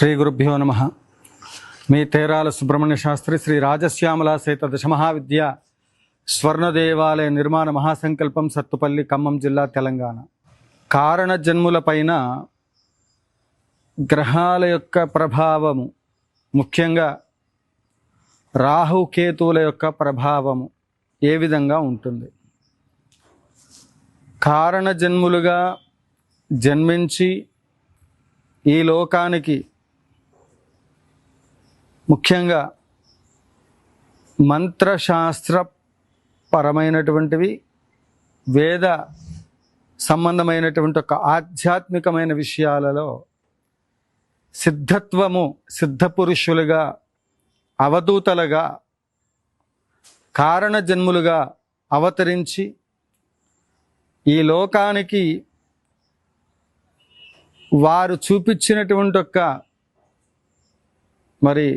శ్రీ గురుభ్యో నమః. మీ తేరాల సుబ్రహ్మణ్య శాస్త్రి శ్రీ రాజశ్యామల సహిత దశమహావిద్య స్వర్ణ దేవాలయ నిర్మాణ మహాసంకల్పం సత్తుపల్లి ఖమ్మం జిల్లా తెలంగాణ. కారణ జన్ములపైన గ్రహాల యొక్క ప్రభావము, ముఖ్యంగా రాహుకేతువుల యొక్క ప్రభావము ఏ విధంగా ఉంటుంది? కారణ జన్ములుగా జన్మించి ఈ లోకానికి ముఖ్యంగా మంత్రశాస్త్ర పరమైనటువంటివి, వేద సంబంధమైనటువంటి ఒక ఆధ్యాత్మికమైన విషయాలలో సిద్ధత్వము, సిద్ధపురుషులుగా, అవధూతలుగా, కారణ జన్ములుగా అవతరించి ఈ లోకానికి వారు చూపించినటువంటి ఒక మరి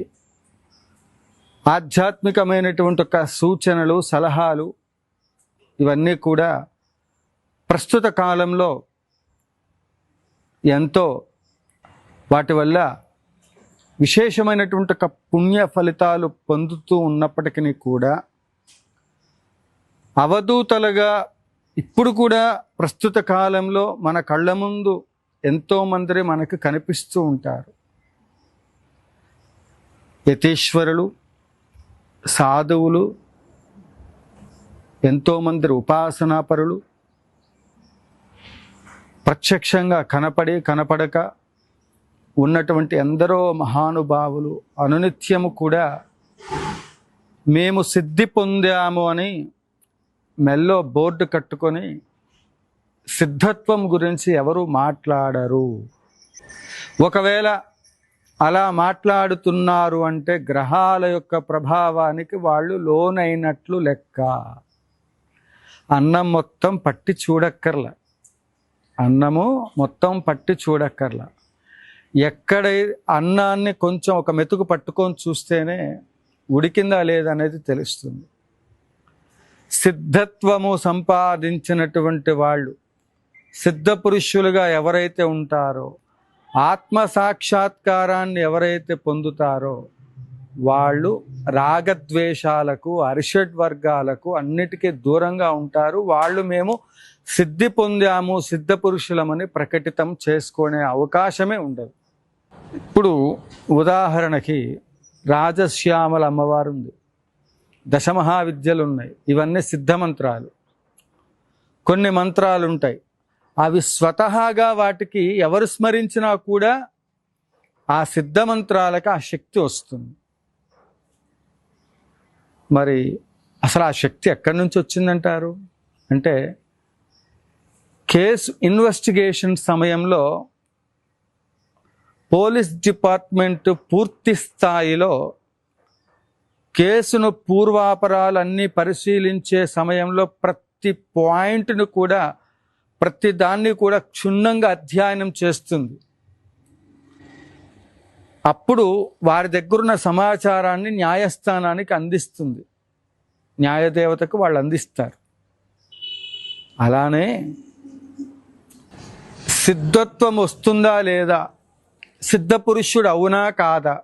ఆధ్యాత్మికమైనటువంటి ఒక సూచనలు, సలహాలు ఇవన్నీ కూడా ప్రస్తుత కాలంలో ఎంతో వాటి వల్ల విశేషమైనటువంటి ఒక పుణ్య ఫలితాలు పొందుతూ ఉన్నప్పటికీ కూడా అవధూతలుగా ఇప్పుడు కూడా ప్రస్తుత కాలంలో మన కళ్ళ ముందు ఎంతోమంది మనకు కనిపిస్తూ ఉంటారు. యతీశ్వరులు, సాధువులు, ఎంతోమంది ఉపాసనాపరులు ప్రత్యక్షంగా కనపడక ఉన్నటువంటి ఎందరో మహానుభావులు అనునిత్యము కూడా మేము సిద్ధి పొందాము అని మెల్లో బోర్డు కట్టుకొని సిద్ధత్వం గురించి ఎవరు మాట్లాడరు. ఒకవేళ అలా మాట్లాడుతున్నారు అంటే గ్రహాల యొక్క ప్రభావానికి వాళ్ళు లోనైనట్లు లెక్క. అన్నం మొత్తం పట్టి చూడక్కర్లా, అన్నము మొత్తం పట్టి చూడక్కర్లా. ఎక్కడ అన్నాన్ని కొంచెం ఒక మెతుకు పట్టుకొని చూస్తేనే ఉడికిందా లేదనేది తెలుస్తుంది. సిద్ధత్వము సంపాదించినటువంటి వాళ్ళు, సిద్ధ పురుషులుగా ఎవరైతే ఉంటారో, ఆత్మ సాక్షాత్కారాన్ని ఎవరైతే పొందుతారో వాళ్ళు రాగద్వేషాలకు, అరిషడ్ వర్గాలకు అన్నిటికీ దూరంగా ఉంటారు. వాళ్ళు మేము సిద్ధి పొందాము, సిద్ధ పురుషులమని ప్రకటితం చేసుకునే అవకాశమే ఉండదు. ఇప్పుడు ఉదాహరణకి రాజశ్యామల అమ్మవారు ఉంది, దశమహావిద్యలు ఉన్నాయి, ఇవన్నీ సిద్ధ మంత్రాలు. కొన్ని మంత్రాలు ఉంటాయి, అవి స్వతహాగా వాటికి ఎవరు స్మరించినా కూడా ఆ సిద్ధ మంత్రాలకు ఆ శక్తి వస్తుంది. మరి అసలు ఆ శక్తి ఎక్కడి నుంచి వచ్చిందంటారు అంటే, కేసు ఇన్వెస్టిగేషన్ సమయంలో పోలీస్ డిపార్ట్మెంట్ పూర్తి స్థాయిలో కేసును పూర్వాపరాలన్నీ పరిశీలించే సమయంలో ప్రతి పాయింట్ను కూడా, ప్రతి దాన్ని కూడా క్షుణ్ణంగా అధ్యయనం చేస్తుంది. అప్పుడు వారి దగ్గరున్న సమాచారాన్ని న్యాయస్థానానికి అందిస్తుంది, న్యాయదేవతకు వాళ్ళు అందిస్తారు. అలానే సిద్ధత్వం వస్తుందా లేదా, సిద్ధ పురుషుడు అవునా కాదా,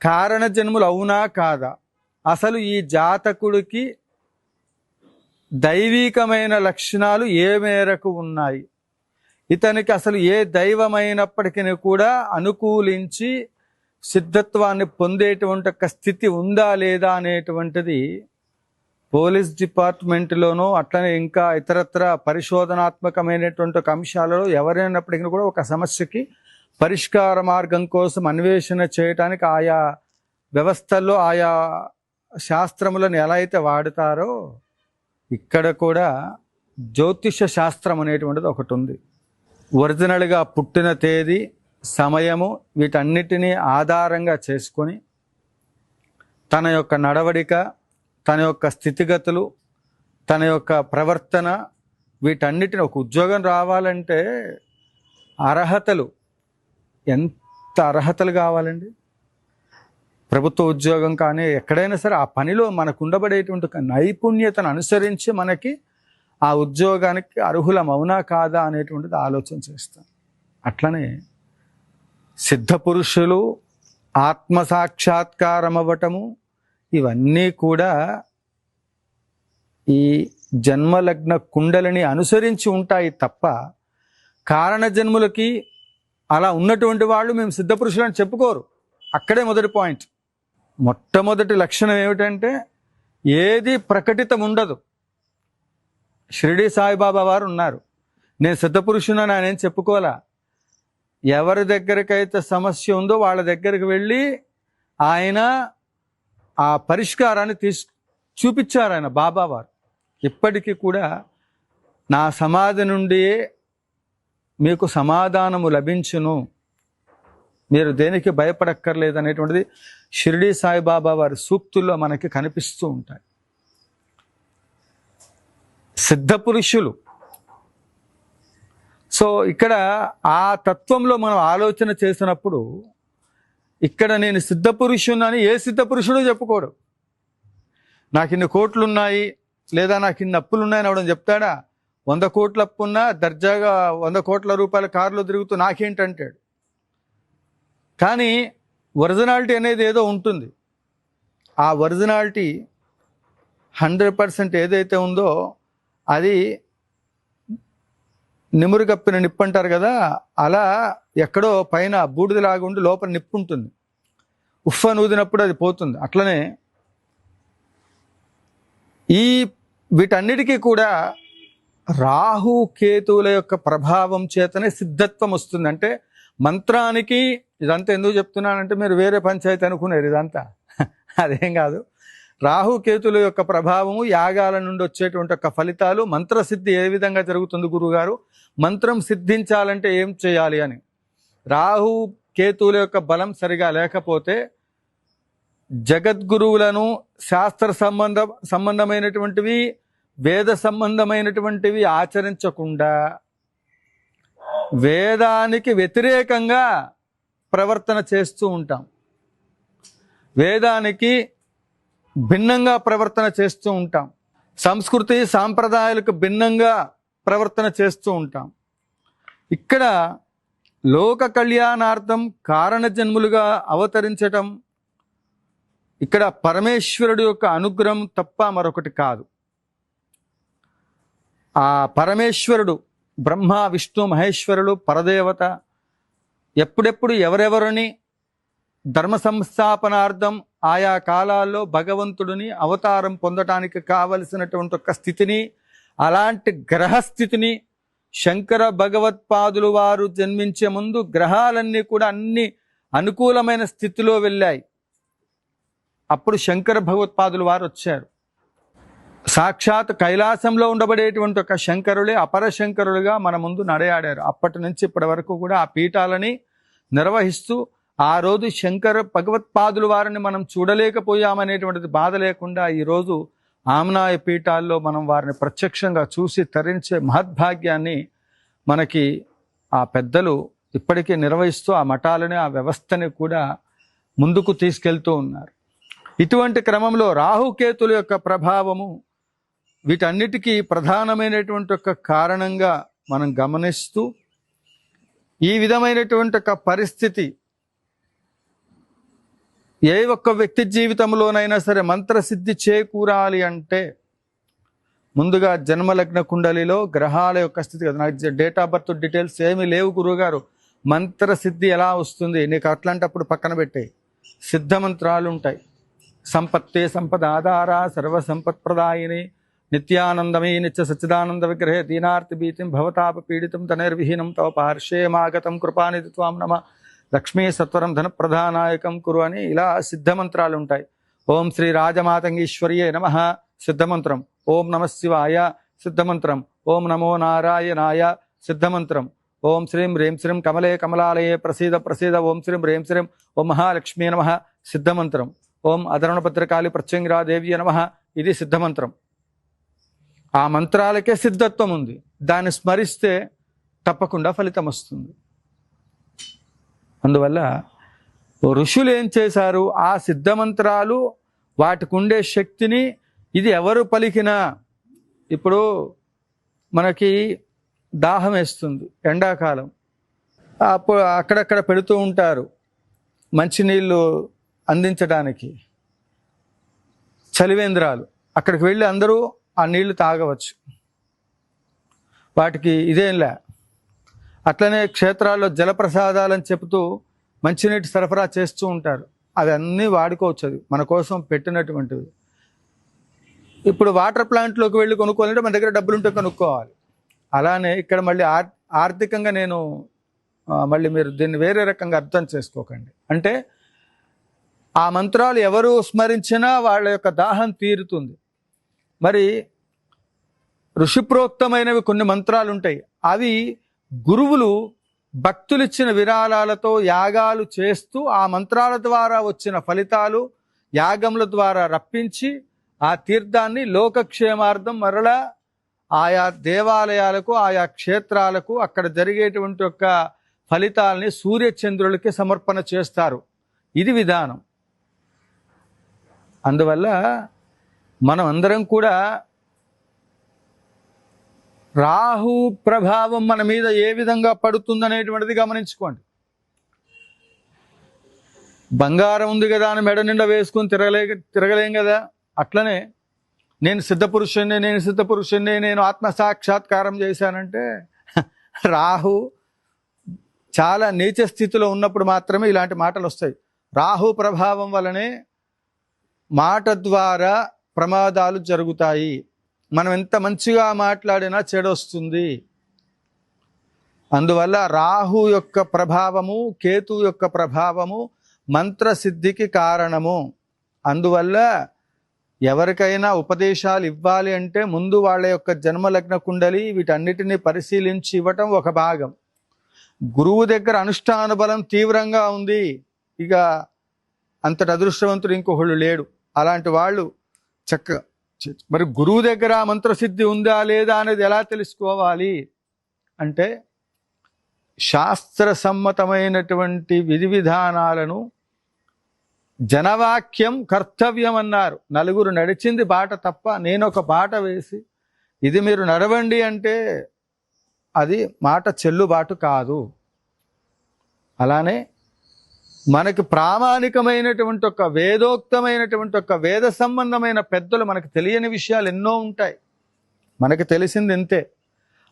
కారణ జన్ములు అవునా కాదా, అసలు ఈ జాతకుడికి దైవీకమైన లక్షణాలు ఏ మేరకు ఉన్నాయి, ఇతనికి అసలు ఏ దైవమైనప్పటికీ కూడా అనుకూలించి సిద్ధత్వాన్ని పొందేటువంటి ఒక స్థితి ఉందా లేదా అనేటువంటిది పోలీస్ డిపార్ట్మెంట్లోనూ అట్లనే ఇంకా ఇతరత్ర పరిశోధనాత్మకమైనటువంటి ఒక అంశాలలో ఎవరైనప్పటికీ కూడా ఒక సమస్యకి పరిష్కార మార్గం కోసం అన్వేషణ చేయటానికి ఆయా వ్యవస్థల్లో ఆయా శాస్త్రములను ఎలా అయితే వాడతారో ఇక్కడ కూడా జ్యోతిష శాస్త్రం అనేటువంటిది ఒకటి ఉంది. ఒరిజినల్గా పుట్టిన తేదీ, సమయము వీటన్నిటినీ ఆధారంగా చేసుకొని తన యొక్క నడవడిక, తన యొక్క స్థితిగతులు, తన యొక్క ప్రవర్తన వీటన్నిటిని, ఒక ఉద్యోగం రావాలంటే అర్హతలు, ఎంత అర్హతలు కావాలండి. ప్రభుత్వ ఉద్యోగం కానీ ఎక్కడైనా సరే ఆ పనిలో మనకు ఉండబడేటువంటి నైపుణ్యతను అనుసరించి మనకి ఆ ఉద్యోగానికి అర్హులం అవునా కాదా అనేటువంటిది ఆలోచన చేస్తాం. అట్లనే సిద్ధ పురుషులు, ఆత్మసాక్షాత్కారం అవ్వటము, ఇవన్నీ కూడా ఈ జన్మలగ్న కుండలిని అనుసరించి ఉంటాయి తప్ప కారణ జన్ములకి అలా ఉన్నటువంటి వాళ్ళు మేము సిద్ధపురుషులని చెప్పుకోరు. అక్కడే మొదటి పాయింట్. మొట్టమొదటి లక్షణం ఏమిటంటే ఏది ప్రకటితం ఉండదు. షిరిడి సాయిబాబా వారు ఉన్నారు, నేను సిద్ధపురుషునని ఆయన ఏం చెప్పుకోలే. ఎవరి దగ్గరికైతే సమస్య ఉందో వాళ్ళ దగ్గరికి వెళ్ళి ఆయన ఆ పరిష్కారాన్ని చూపించారు ఆయన బాబా వారు. ఇప్పటికీ కూడా నా సమాధి నుండి మీకు సమాధానము లభించును, మీరు దేనికి భయపడక్కర్లేదు అనేటువంటిది షిరిడి సాయిబాబా వారి సూక్తుల్లో మనకి కనిపిస్తూ ఉంటాయి. సిద్ధ పురుషులు. సో ఇక్కడ ఆ తత్వంలో మనం ఆలోచన చేసినప్పుడు ఇక్కడ నేను సిద్ధ పురుషునని ఏ సిద్ధ పురుషుడు చెప్పుకోడు. నాకు ఇన్ని కోట్లు ఉన్నాయి లేదా నాకు ఇన్ని అప్పులు ఉన్నాయని అవడం చెప్తాడా? 100 కోట్ల అప్పు ఉన్నా దర్జాగా 100 కోట్ల రూపాయల కారులో తిరుగుతూ నాకేంటంటాడు. కానీ ఒరిజినాలిటీ అనేది ఏదో ఉంటుంది. ఆ ఒరిజినాలిటీ 100% ఏదైతే ఉందో అది నిమురు కప్పిన నిప్పు అంటారు కదా, అలా ఎక్కడో పైన బూడిదలాగా ఉండి లోపల నిప్పు ఉంటుంది. ఉఫ్ఫ నూదినప్పుడు అది పోతుంది. అట్లనే వీటన్నిటికీ కూడా రాహు కేతువుల యొక్క ప్రభావం చేతనే సిద్ధత్వం వస్తుంది. అంటే మంత్రానికి ఇదంతా ఎందుకు చెప్తున్నానంటే మీరు వేరే పంచాయతీ అనుకున్నారు, ఇదంతా అదేం కాదు. రాహు కేతుల యొక్క ప్రభావము, యాగాల నుండి వచ్చేటువంటి యొక్క ఫలితాలు, మంత్రసిద్ధి ఏ విధంగా జరుగుతుంది గురుగారు, మంత్రం సిద్ధించాలంటే ఏం చేయాలి అని. రాహు కేతువుల యొక్క బలం సరిగా లేకపోతే జగద్గురువులను, శాస్త్ర సంబంధమైనటువంటివి, వేద సంబంధమైనటువంటివి ఆచరించకుండా వేదానికి వ్యతిరేకంగా ప్రవర్తన చేస్తూ ఉంటాం. వేదానికి భిన్నంగా ప్రవర్తన చేస్తూ ఉంటాం. సంస్కృతి సాంప్రదాయాలకు భిన్నంగా ప్రవర్తన చేస్తూ ఉంటాం. ఇక్కడ లోక కళ్యాణార్థం కారణ జన్ములుగా అవతరించటం ఇక్కడ పరమేశ్వరుడు యొక్క అనుగ్రహం తప్ప మరొకటి కాదు. ఆ పరమేశ్వరుడు బ్రహ్మ విష్ణు మహేశ్వరుడు పరదేవత ఎప్పుడెప్పుడు ఎవరెవరిని ధర్మ సంస్థాపనార్థం ఆయా కాలాల్లో భగవంతుడిని అవతారం పొందటానికి కావలసినటువంటి ఒక స్థితిని, అలాంటి గ్రహస్థితిని శంకర భగవత్పాదులు వారు జన్మించే ముందు గ్రహాలన్నీ కూడా అన్ని అనుకూలమైన స్థితిలో వెళ్ళాయి. అప్పుడు శంకర భగవత్పాదులు వారు వచ్చారు. సాక్షాత్ కైలాసంలో ఉండబడేటువంటి ఒక శంకరులే అపర శంకరులుగా మన ముందు నడయాడారు. అప్పటి నుంచి ఇప్పటి వరకు కూడా ఆ పీఠాలని నిర్వహిస్తూ ఆ రోజు శంకర భగవత్పాదులు వారిని మనం చూడలేకపోయామనేటువంటిది బాధ లేకుండా ఈరోజు ఆమ్నాయ పీఠాల్లో మనం వారిని ప్రత్యక్షంగా చూసి తరించే మహద్భాగ్యాన్ని మనకి ఆ పెద్దలు ఇప్పటికీ నిర్వహిస్తూ ఆ మఠాలని, ఆ వ్యవస్థని కూడా ముందుకు తీసుకెళ్తూ ఉన్నారు. ఇటువంటి క్రమంలో రాహుకేతుల యొక్క ప్రభావము వీటన్నిటికీ ప్రధానమైనటువంటి ఒక కారణంగా మనం గమనిస్తూ ఈ విధమైనటువంటి ఒక పరిస్థితి ఏ ఒక్క వ్యక్తి జీవితంలోనైనా సరే మంత్రసిద్ధి చేకూరాలి అంటే ముందుగా జన్మలగ్న కుండలిలో గ్రహాల యొక్క స్థితి కదా. నాకు డేట్ ఆఫ్ బర్త్ డీటెయిల్స్ ఏమీ లేవు గురువుగారు, మంత్రసిద్ధి ఎలా వస్తుంది నీకు అట్లాంటప్పుడు పక్కన పెట్టే సిద్ధ మంత్రాలు ఉంటాయి. సంపత్తే సంపద ఆధార సర్వ సంపత్ ప్రదాయిని నిత్యానందమే నిత్య సచ్చిదానంద విగ్రహే దీనార్తి భీతిం భవతాప పీడితం తనైర్విహీనం తవ పార్శ్వే మాగతం కృపానిధి త్వాం నమ లక్ష్మీ సత్వరం ధన ప్రధానాయకం కురు అని ఇలా సిద్ధమంత్రాలు ఉంటాయి. ఓం శ్రీ రాజమాతంగీశ్వర్యే నమః సిద్ధమంత్రం. ఓం నమ శివాయ సిద్ధమంత్రం. ఓం నమో నారాయణాయ సిద్ధమంత్రం. ఓం శ్రీం హ్రీం శ్రీం కమలే కమలాలయే ప్రసీద ప్రసీద ఓం శ్రీం హ్రీం శ్రీం ఓం మహాలక్ష్మీ నమః సిద్ధమంత్రం. ఓం అధర్వణభద్రకాళి ప్రత్యంగిరాదేవి నమః ఇది సిద్ధమంత్రం. ఆ మంత్రాలకే సిద్ధత్వం ఉంది. దాన్ని స్మరిస్తే తప్పకుండా ఫలితం వస్తుంది. అందువల్ల ఋషులు ఏం చేశారు, ఆ సిద్ధమంత్రాలు వాటికి ఉండే శక్తిని ఇది ఎవరు పలికినా, ఇప్పుడు మనకి దాహం వేస్తుంది ఎండాకాలం, అప్పుడు అక్కడక్కడ పెడుతూ ఉంటారు మంచినీళ్ళు అందించడానికి చలివేంద్రాలు. అక్కడికి వెళ్ళి అందరూ ఆ నీళ్లు తాగవచ్చు, వాటికి ఇదేంలే. అట్లనే క్షేత్రాల్లో జలప్రసాదాలని చెబుతూ మంచినీటి సరఫరా చేస్తూ ఉంటారు. అవి అన్నీ వాడుకోవచ్చు, అది మన కోసం పెట్టినటువంటివి. ఇప్పుడు వాటర్ ప్లాంట్లోకి వెళ్ళి కొనుక్కోవాలంటే మన దగ్గర డబ్బులుంటే కొనుక్కోవాలి. అలానే ఇక్కడ మళ్ళీ ఆర్థికంగా నేను మళ్ళీ మీరు దీన్ని వేరే రకంగా అర్థం చేసుకోకండి. అంటే ఆ మంత్రాలు ఎవరు స్మరించినా వాళ్ళ యొక్క దాహం తీరుతుంది. మరి ఋషిప్రోక్తమైనవి కొన్ని మంత్రాలు ఉంటాయి, అవి గురువులు భక్తులిచ్చిన విరాళాలతో యాగాలు చేస్తూ ఆ మంత్రాల ద్వారా వచ్చిన ఫలితాలు యాగముల ద్వారా రప్పించి ఆ తీర్థాన్ని లోకక్షేమార్థం మరలా ఆయా దేవాలయాలకు ఆయా క్షేత్రాలకు అక్కడ జరిగేటువంటి యొక్క ఫలితాలని సూర్యచంద్రులకి సమర్పణ చేస్తారు. ఇది విధానం. అందువల్ల మనం అందరం కూడా రాహు ప్రభావం మన మీద ఏ విధంగా పడుతుందనేటువంటిది గమనించుకోండి. బంగారం ఉంది కదా అని మెడ నిండా వేసుకుని తిరగలేం కదా. అట్లనే నేను సిద్ధపురుషుణ్ణి, నేను ఆత్మసాక్షాత్కారం చేశానంటే రాహు చాలా నీచ స్థితిలో ఉన్నప్పుడు మాత్రమే ఇలాంటి మాటలు వస్తాయి. రాహు ప్రభావం వలనే మాట ద్వారా ప్రమాదాలు జరుగుతాయి. మనం ఎంత మంచిగా మాట్లాడినా చెడు వస్తుంది. అందువల్ల రాహు యొక్క ప్రభావము, కేతు యొక్క ప్రభావము మంత్రసిద్ధికి కారణము. అందువల్ల ఎవరికైనా ఉపదేశాలు ఇవ్వాలి అంటే ముందు వాళ్ళ యొక్క జన్మలగ్న కుండలి వీటన్నిటిని పరిశీలించి ఇవ్వటం ఒక భాగం. గురువు దగ్గర అనుష్ఠాన బలం తీవ్రంగా ఉంది, ఇక అంతటి అదృష్టవంతుడు ఇంకొకళ్ళు లేడు. అలాంటి వాళ్ళు చక్కగా మరి గురువు దగ్గర మంత్రసిద్ధి ఉందా లేదా అనేది ఎలా తెలుసుకోవాలి అంటే శాస్త్ర సమ్మతమైనటువంటి విధి విధానాలను జనవాక్యం కర్తవ్యం అన్నారు. నలుగురు నడిచింది బాట తప్ప నేను ఒక బాట వేసి ఇది మీరు నడవండి అంటే అది మాట చెల్లుబాటు కాదు. అలానే మనకి ప్రామాణికమైనటువంటి ఒక వేదోక్తమైనటువంటి ఒక వేద సంబంధమైన పెద్దలు మనకు తెలియని విషయాలు ఎన్నో ఉంటాయి. మనకు తెలిసింది ఎంతే,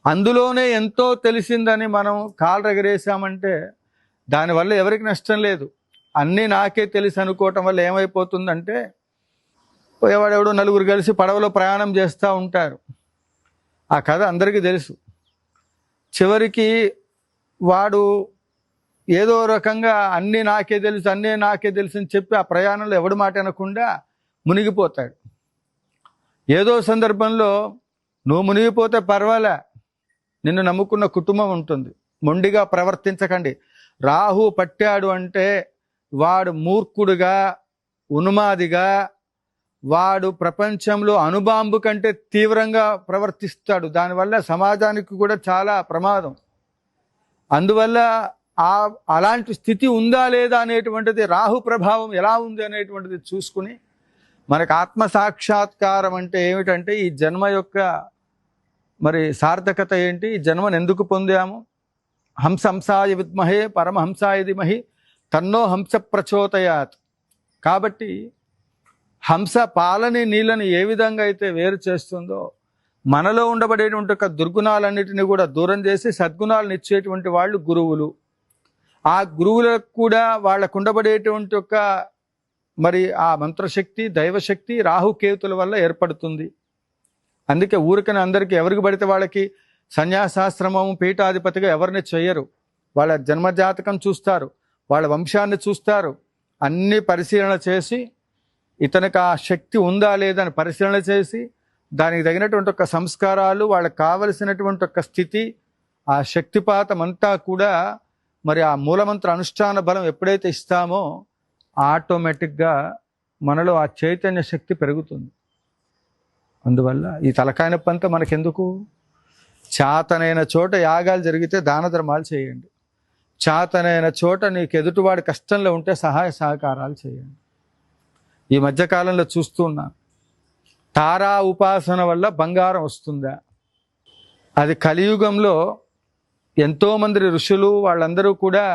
అందులోనే ఎంతో తెలిసిందని మనం కాలు రగరేసామంటే దానివల్ల ఎవరికి నష్టం లేదు. అన్నీ నాకే తెలిసి అనుకోవటం వల్ల ఏమైపోతుందంటే పోయేవాడెవడో నలుగురు కలిసి పడవలో ప్రయాణం చేస్తూ ఉంటారు. ఆ కథ అందరికీ తెలుసు. చివరికి వాడు ఏదో రకంగా అన్నీ నాకే తెలుసు అని చెప్పి ఆ ప్రయాణంలో ఎవడి మాట అనకుండా మునిగిపోతాడు. ఏదో సందర్భంలో నువ్వు మునిగిపోతే పర్వాలే, నిన్ను నమ్ముకున్న కుటుంబం ఉంటుంది. మొండిగా ప్రవర్తించకండి. రాహు పట్టాడు అంటే వాడు మూర్ఖుడుగా, ఉన్మాదిగా, వాడు ప్రపంచంలో అణుబాంబు కంటే తీవ్రంగా ప్రవర్తిస్తాడు. దానివల్ల సమాజానికి కూడా చాలా ప్రమాదం. అందువల్ల అలాంటి స్థితి ఉందా లేదా అనేటువంటిది, రాహు ప్రభావం ఎలా ఉంది అనేటువంటిది చూసుకుని మనకు ఆత్మసాక్షాత్కారం అంటే ఏమిటంటే ఈ జన్మ యొక్క మరి సార్థకత ఏంటి, ఈ జన్మను ఎందుకు పొందాము. హంసాయ విద్మహే పరమహంసాయ ధీమహి తన్నో హంస ప్రచోదయాత్. కాబట్టి హంస పాలని నీళ్ళని ఏ విధంగా అయితే వేరు చేస్తుందో మనలో ఉండబడేటువంటి ఒక దుర్గుణాలన్నిటిని కూడా దూరం చేసి సద్గుణాలను ఇచ్చేటువంటి వాళ్ళు గురువులు. ఆ గురువులకు కూడా వాళ్ళకు ఉండబడేటువంటి ఒక మరి ఆ మంత్రశక్తి, దైవశక్తి రాహుకేతుల వల్ల ఏర్పడుతుంది. అందుకే ఊరికనే అందరికీ ఎవరికి పడితే వాళ్ళకి సన్యాసాశ్రమము పీఠాధిపతిగా ఎవరిని చెయ్యరు. వాళ్ళ జన్మజాతకం చూస్తారు, వాళ్ళ వంశాన్ని చూస్తారు, అన్ని పరిశీలన చేసి ఇతనికి ఆ శక్తి ఉందా లేదా అని పరిశీలన చేసి దానికి తగినటువంటి ఒక సంస్కారాలు, వాళ్ళకి కావలసినటువంటి ఒక స్థితి, ఆ శక్తిపాతం అంతా కూడా మరి ఆ మూలమంత్ర అనుష్ఠాన బలం ఎప్పుడైతే ఇస్తామో ఆటోమేటిక్గా మనలో ఆ చైతన్య శక్తి పెరుగుతుంది. అందువల్ల ఈ తలకాయ నొప్పి అంతా మనకెందుకు? చాతనైన చోట యాగాలు జరిగితే దాన ధర్మాలు చేయండి. చాతనైన చోట నీకు ఎదుటివాడి కష్టంలో ఉంటే సహాయ సహకారాలు చేయండి. ఈ మధ్యకాలంలో చూస్తున్నాను, తారా ఉపాసన వల్ల బంగారం వస్తుందా? అది కలియుగంలో ఎంతోమంది ఋషులు వాళ్ళందరూ కూడా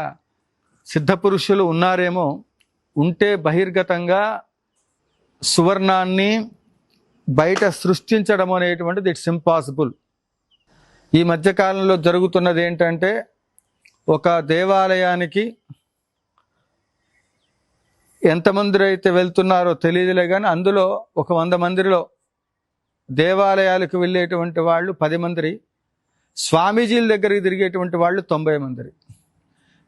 సిద్ధపురుషులు ఉన్నారేమో, ఉంటే బహిర్గతంగా సువర్ణాన్ని బయట సృష్టించడం అనేటువంటిది ఇట్స్ ఇంపాసిబుల్. ఈ మధ్యకాలంలో జరుగుతున్నది ఏంటంటే, ఒక దేవాలయానికి ఎంతమంది అయితే వెళ్తున్నారో తెలియదులే కానీ, అందులో ఒక 100 మందిలో దేవాలయాలకు వెళ్ళేటువంటి వాళ్ళు 10 మంది, స్వామీజీల దగ్గరికి తిరిగేటువంటి వాళ్ళు 90 మంది.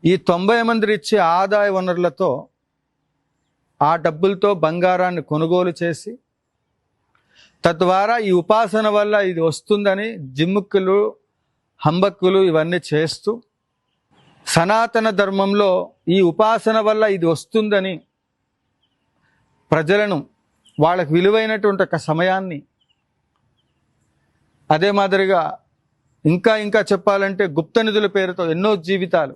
ఈ 90 మంది ఇచ్చే ఆదాయ వనరులతో ఆ డబ్బులతో బంగారాన్ని కొనుగోలు చేసి, తద్వారా ఈ ఉపాసన వల్ల ఇది వస్తుందని జిమ్ముక్కులు హంబక్కులు ఇవన్నీ చేస్తూ, సనాతన ధర్మంలో ఈ ఉపాసన వల్ల ఇది వస్తుందని ప్రజలను, వాళ్ళకు విలువైనటువంటి ఒక సమయాన్ని, అదే మాదిరిగా ఇంకా చెప్పాలంటే గుప్త నిధుల పేరుతో ఎన్నో జీవితాలు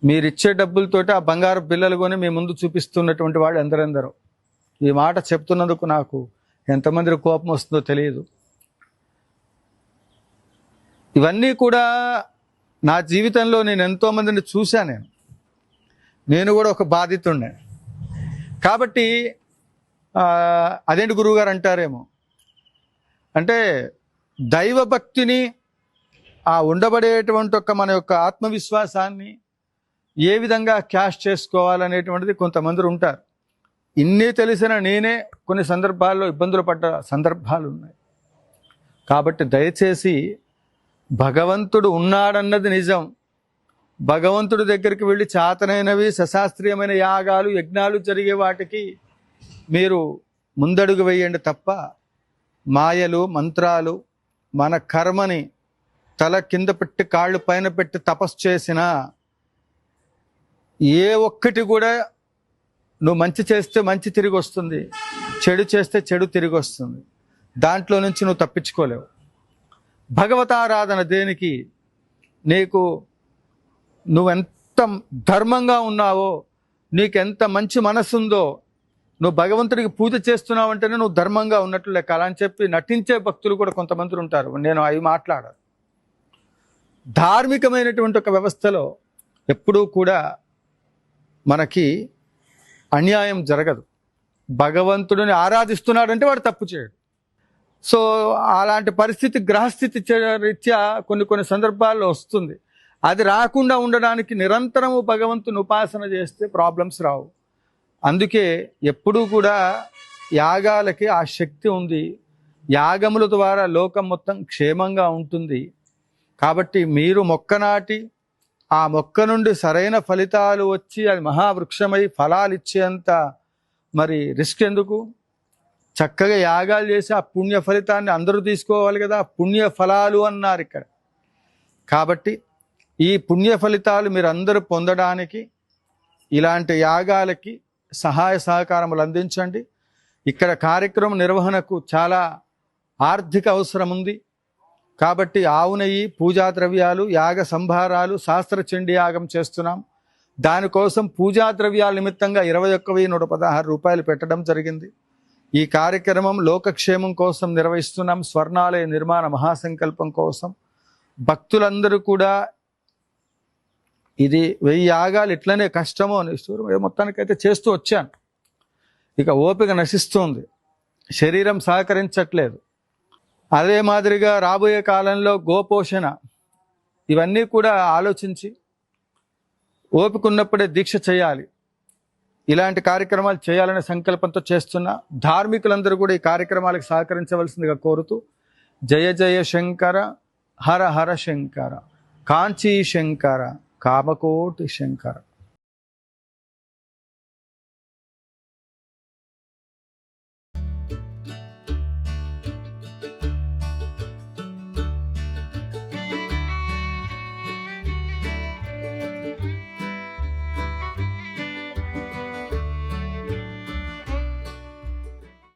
మీరిచ్చే డబ్బులతోటి ఆ బంగారు బిల్లలు కొని మీ ముందు చూపిస్తున్నటువంటి వాళ్ళు ఎందరెందరో. ఈ మాట చెప్తున్నందుకు నాకు ఎంతమంది కోపం వస్తుందో తెలియదు. ఇవన్నీ కూడా నా జీవితంలో నేను ఎంతోమందిని చూశాను. నేను కూడా ఒక బాధితుడినే. కాబట్టి అదేంటి గురువుగారు అంటారేమో, అంటే దైవభక్తిని, ఆ ఉండబడేటువంటి మన యొక్క ఆత్మవిశ్వాసాన్ని ఏ విధంగా క్యాష్ చేసుకోవాలనేటువంటిది కొంతమంది ఉంటారు. ఇన్ని తెలిసిన నేనే కొన్ని సందర్భాల్లో ఇబ్బందులు పడ్డ సందర్భాలు ఉన్నాయి. కాబట్టి దయచేసి భగవంతుడు ఉన్నాడన్నది నిజం. భగవంతుడి దగ్గరికి వెళ్ళి చేతనైనవి సశాస్త్రీయమైన యాగాలు యజ్ఞాలు జరిగే వాటికి మీరు ముందడుగు వేయండి తప్ప, మాయలు మంత్రాలు మన కర్మని తల కింద పెట్టి కాళ్ళు పైన పెట్టి తపస్సు చేసినా ఏ ఒక్కటి కూడా, నువ్వు మంచి చేస్తే మంచి తిరిగి వస్తుంది, చెడు చేస్తే చెడు తిరిగి వస్తుంది. దాంట్లో నుంచి నువ్వు తప్పించుకోలేవు. భగవతారాధన దేనికి? నీకు నువ్వెంత ధర్మంగా ఉన్నావో, నీకెంత మంచి మనసుందో, నువ్వు భగవంతుడికి పూజ చేస్తున్నావు అంటేనే నువ్వు ధర్మంగా ఉన్నట్లు లెక్క. అలా అని చెప్పి నటించే భక్తులు కూడా కొంతమంది ఉంటారు. నేను అవి మాట్లాడాను. ధార్మికమైనటువంటి ఒక వ్యవస్థలో ఎప్పుడూ కూడా మనకి అన్యాయం జరగదు. భగవంతుడిని ఆరాధిస్తున్నాడంటే వాడు తప్పు చేయడు. సో అలాంటి పరిస్థితి గ్రహస్థితి రీత్యా కొన్ని సందర్భాల్లో వస్తుంది. అది రాకుండా ఉండడానికి నిరంతరము భగవంతుని ఉపాసన చేస్తే ప్రాబ్లమ్స్ రావు. అందుకే ఎప్పుడూ కూడా యాగాలకి ఆ శక్తి ఉంది. యాగముల ద్వారా లోకం మొత్తం క్షేమంగా ఉంటుంది. కాబట్టి మీరు మొక్క నాటి ఆ మొక్క నుండి సరైన ఫలితాలు వచ్చి అది మహావృక్షమై ఫలాలు ఇచ్చేంత మరి రిస్క్ ఎందుకు? చక్కగా యాగాలు చేసి ఆ పుణ్య ఫలితాన్ని అందరూ తీసుకోవాలి కదా. పుణ్య ఫలాలు అన్నారు ఇక్కడ. కాబట్టి ఈ పుణ్య ఫలితాలు మీరు అందరూ పొందడానికి ఇలాంటి యాగాలకి సహాయ సహకారములు అందించండి. ఇక్కడ కార్యక్రమం నిర్వహణకు చాలా ఆర్థిక అవసరం ఉంది. కాబట్టి ఆవు నెయ్యి, పూజా ద్రవ్యాలు, యాగ సంభారాలు, శాస్త్రచండీ యాగం చేస్తున్నాం. దానికోసం పూజా ద్రవ్యాల నిమిత్తంగా 21,116 రూపాయలు పెట్టడం జరిగింది. ఈ కార్యక్రమం లోకక్షేమం కోసం నిర్వహిస్తున్నాం. స్వర్ణాలయ నిర్మాణ మహాసంకల్పం కోసం భక్తులందరూ కూడా ఇది 1000 యాగాలు ఇట్లనే కష్టమో అని మొత్తానికైతే చేస్తూ వచ్చాను. ఇక ఓపిక నశిస్తుంది, శరీరం సహకరించట్లేదు. అదే మాదిరిగా రాబోయే కాలంలో గోపోషణ ఇవన్నీ కూడా ఆలోచించి ఓపిక ఉన్నప్పుడే దీక్ష చేయాలి. ఇలాంటి కార్యక్రమాలు చేయాలనే సంకల్పంతో చేస్తున్నా. ధార్మికులందరూ కూడా ఈ కార్యక్రమాలకు సహకరించవలసిందిగా కోరుతూ, జయ జయ శంకర, హర హర శంకర, కాంచీ శంకర, కామకోటి శంకర.